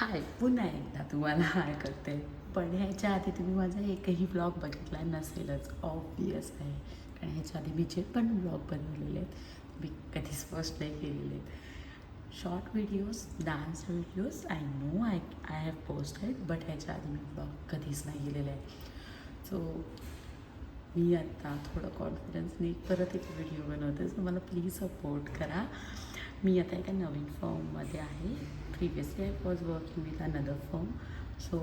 हाय, पुन्हा एकदा तुम्हाला हाय करते. पण ह्याच्या आधी तुम्ही माझा एकही ब्लॉग बघितला नसेलच, ऑब्वियस आहे. कारण ह्याच्या आधी मी जे पण ब्लॉग बनवलेले आहेत मी कधीच पोस्ट नाही केलेले आहेत. Short videos, dance videos I know I have posted, but ह्याच्या आधी मी ब्लॉग कधीच नाही केलेले आहे. सो मी आत्ता थोडं कॉन्फिडन्सने परत एक व्हिडिओ बनवते, सो मला प्लीज सपोर्ट करा. मी आता एका नवीन फॉर्ममध्ये आहे. Previously I was working with another form. So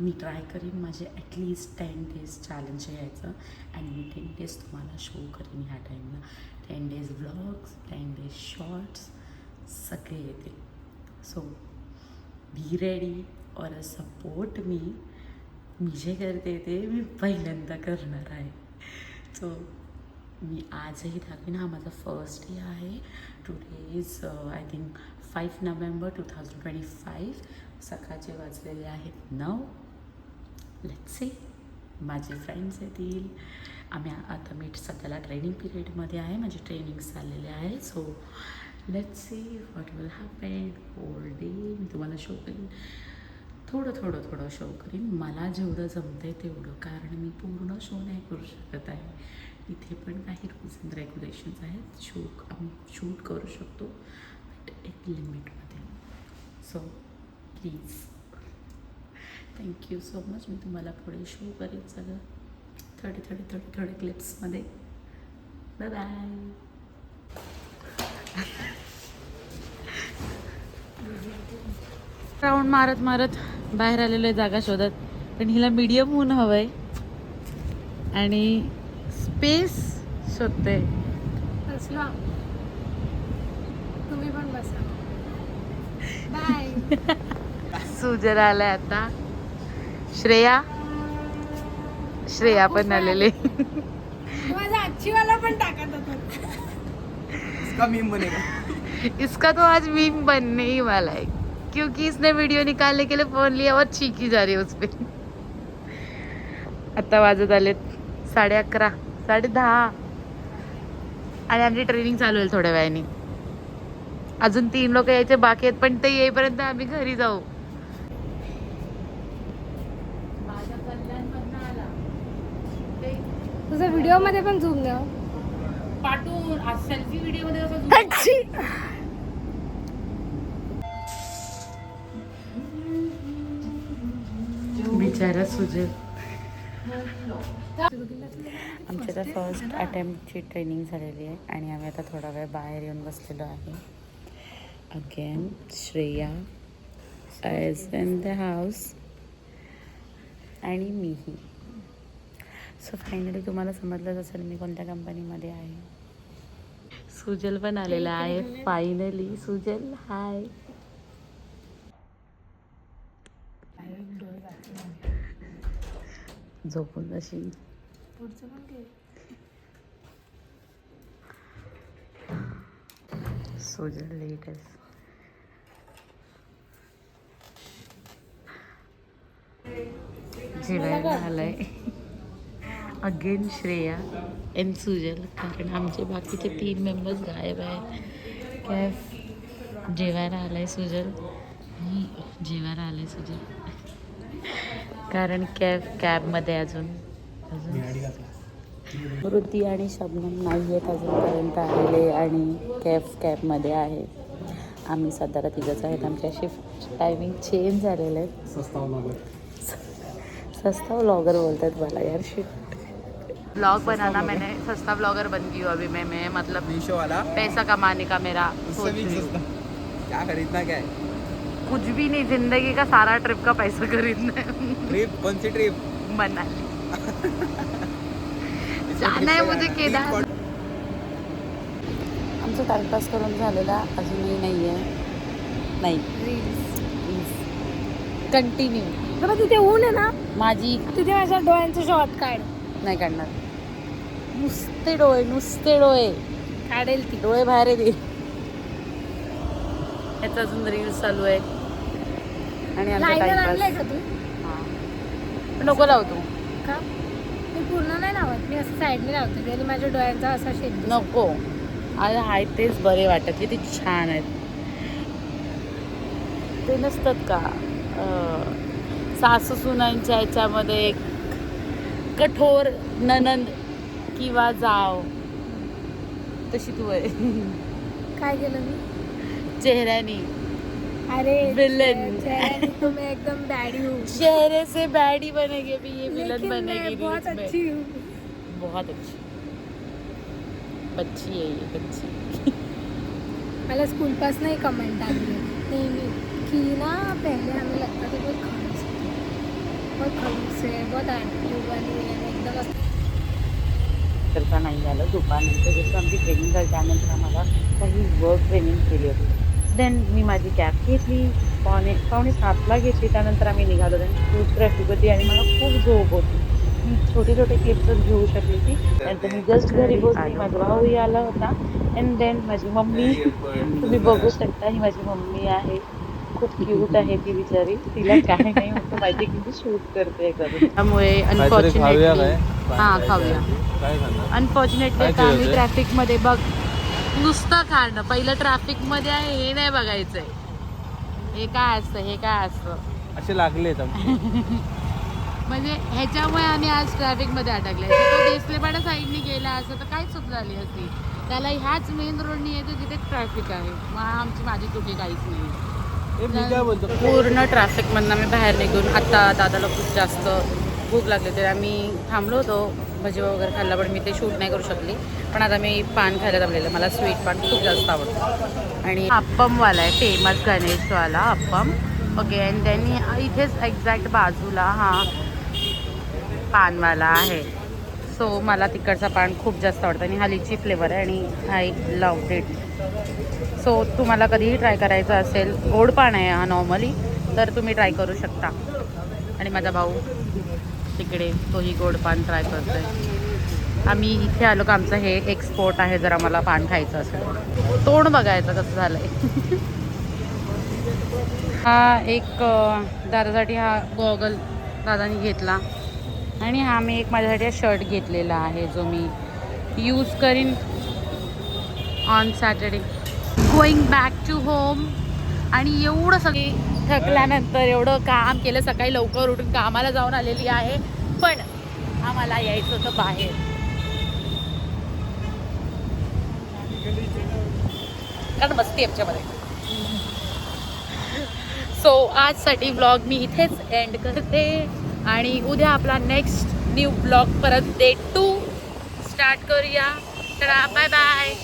me try करीन माझे ॲटलिस्ट 10 डेज चॅलेंज यायचं आणि मी 10 डेज तुम्हाला शो करीन ह्या टाईमला. 10 डेज व्लॉग्स, 10 डेज शॉर्ट्स सगळे येतील. So be ready or support me. मी जे करते ते मी पहिल्यांदा करणार आहे. सो मी आजही दाखवीन. हा माझा फर्स्ट डे आहे. Today is I think 5 November 2025. सकाळचे वाजलेले आहेत 9. Let's see. माझे फ्रेंड्स येतील. आता मी सध्याला ट्रेनिंग पिरियडमध्ये आहे. माझे ट्रेनिंग्स चाललेले आहे. So let's see what will happen. Whole day मी तुम्हाला शो करीन. थोडं शो करीन. मला जेवढं जमतं आहे तेवढं, कारण मी पूर्ण शो नाही करू शकत आहे. इथे पण काही रूल्स अँड रेग्युलेशन्स आहेत. आम्ही शूट करू शकतो बट एक लिमिटमध्ये. So please thank you so much. मी तुम्हाला पुढे शो करेन सगळं थोडे क्लिप्समध्ये. Bye bye. राऊंड मारत बाहेर आलेलो आहे जागा शोधत. पण हिला मीडियम ऊन हवं आहे आणि स्पेस शोधते. बसला तुम्ही पण बसा. बाय. सुजल आलाय आता. श्रेया पण आलेले. माझा आजचीवाला पण टाकत होता. इसका मीम बनेगा. इसका तो आज मीम बनने ही वाला है, क्योंकि इसने वीडियो निकालने के लिए फोन लिया और चीखी जा रही है उस पे. आता वाजत आलेत 11:30, 10:30 आणि आमची ट्रेनिंग चालू आहे थोड्या वेळाने. अजून 3 लोक यायचे बाकी आहेत, पण ते येईपर्यंत आम्ही घरी जाऊ. तुझा व्हिडिओ मध्ये पण झूम द्या पाठवून. सेल्फी व्हिडिओ मध्ये बिचारा सुजल. आमची आता फर्स्ट अटेम्प्टची ट्रेनिंग झालेली आहे आणि आम्ही आता थोडा वेळ बाहेर येऊन बसलेलो आहे. Again Shreya is in the house आणि मीही. सो फायनली तुम्हाला समजलंच असेल मी कोणत्या कंपनीमध्ये आहे. सुजल पण आलेला आहे फायनली. सुजल हाय. झोपून जशी सुजल लेट आहे. जेवायला आलाय अगेन श्रेया एन सुजल, कारण आमचे बाकीचे 3 मेंबर्स गायब आहेत. कॅफ जेवायला आलाय सुजल. जेवायला आलाय सुजल कारण कॅबमध्ये अजून वृत्ती आणि शबनम नाही आहेत अजूनपर्यंत आलेले आणि कॅबमध्ये आहे. आम्ही सध्याला तिघंच आहेत. आमच्या शिफ्ट टायमिंग चेंज झालेले आहेत. सस्ता व्लॉगर बोलतात मला यार. शिफ्ट ब्लॉग बनाना मैंने सस्ता ब्लॉगर बन गई हूँ अभी मैं मतलब मीशो वाला पैसा कमाने का मेरा उससे भी सस्ता. क्या खरीदना क्या है? कुछ भी नहीं, जिंदगी का सारा ट्रिप का पैसा खरीदना है. ट्रिप कौन सी ट्रिप? मनाली जाना है मुझे केदार. आमचा टाइमपास करून झालेला अजूनही नाही आहे. नाही कंटिन्यू. बघा तिथे ऊन आहे ना, माझी तिथे माझ्या डोळ्यांचं शॉर्ट काढ. नाही काढणार. नुसते डोळे काढेल ती. डोळे बाहेर येतील. याचा अजून रील्स चालू आहेत आणि आमचा लायनर टाइमपास. आणलंय का तू? हां नको लावतो. का? मी पूर्ण नाही लावत, मी असं साईडने लावते त्याने माझ्या डोळ्यांचा असा शेप. नको. अरे आहेत तेच बरे वाटत. किती छान आहेत ते. नसतात का सासू सुनांच्या याच्यामध्ये एक कठोर ननंद किंवा जाव तशी तू आहे. काय केलं मी? चेहऱ्याने अरे Villain. चेहरे तो मैं एकदम बैडी हूँ, चेहरे से बैडी बनेगी भी ये विलन लेकिन बनेगी मैं बहुत रील्स में. अच्छी हूँ. बहुत अच्छी बच्ची है ये बच्ची. मला स्कूल पास नहीं कमेंट आती है नेहमी कि ना पहले हमें लगता था बहुत खड़ूस है, बहुत एटीट्यूड वाली है, एकदम तर का नाही झालं. दुपारनंतर जसं आमची ट्रेनिंग झाली त्यानंतर आम्हाला काही वर्क ट्रेनिंग केली होती. देन मी माझी कॅब घेतली, पावणे 7ला घेतली. त्यानंतर आम्ही निघालो. देन खूप ट्रॅफिक होती आणि मला खूप झोप होती. मी छोटे छोटे क्लिप्सच घेऊ शकली होती. त्यानंतर मी जस्ट घरी पोहोचली. माझा भाऊही आला होता. अँड देन माझी मम्मी, तुम्ही बघू शकता ही माझी मम्मी आहे. खूप क्यूट आहे ती बिचारी. तिला काय नाही होतं माहिती किती शूट करते करून. त्यामुळे अनफॉर्च्युनेटली हां खाऊया. अनफॉर्च्युनेटली आता आम्ही ट्रॅफिकमध्ये बघ नुसतं खाणं. पहिलं ट्रॅफिकमध्ये आहे हे नाही बघायचंय. हे काय असतं हे काय असतं असे लागले म्हणजे ह्याच्यामुळे आम्ही आज ट्रॅफिकमध्ये अटकले. तो देसलेपाडा साईडने गेला असं तर काय चूक झाली असती. त्याला ह्याच मेन रोडने येते जिथे ट्रॅफिक आहे. मग माझी तुझी काहीच नाही. पूर्ण ट्रॅफिकमधनं आम्ही बाहेर निघून आता दादाला खूप जास्त भूक लागली तर आम्ही थांबलो होतो. भजी वगैरे खाल्ला पण मी ते शूट नाही करू शकली. पण आता मी पान खायला जमलेलं. मला स्वीट पान खूप जास्त आवडतं. आणि अप्पमवाला आहे फेमस गणेशवाला अप्पम. ओके अँड देन इथेच एक्झॅक्ट बाजूला हा पानवाला आहे. सो मला तिकडचा पान खूप जास्त आवडतं आणि हा लिची फ्लेवर आहे आणि आय लव्ह इट. सो तुम्हाला कधीही ट्राय करायचं असेल, गोड पान आहे हा नॉर्मली, तर तुम्ही ट्राय करू शकता. आणि माझा भाऊ तिकडे तोही गोड पान ट्राय करतोय. आम्ही इथे आलो का आमचं हे एक्सपोर्ट आहे. जर आम्हाला पान खायचं असेल तोंड बघायचं कसं झालंय. हा एक दादासाठी हा गॉगल दादानी घेतला आणि हा मी एक माझ्यासाठी शर्ट घेतलेला आहे जो मी यूज करीन on Saturday going back to home. आणि एवढं सगळी थकल्यानंतर एवढं काम केलं. सकाळी लवकर उठून कामाला जाऊन आलेली आहे पण आम्हाला यायचं होतं बाहेर. कारण मस्ती आमच्यामध्ये. सो आजसाठी व्लॉग मी इथेच एंड करते आणि उद्या आपला नेक्स्ट न्यू व्लॉग परत डे 2 स्टार्ट करूया. चला बाय बाय.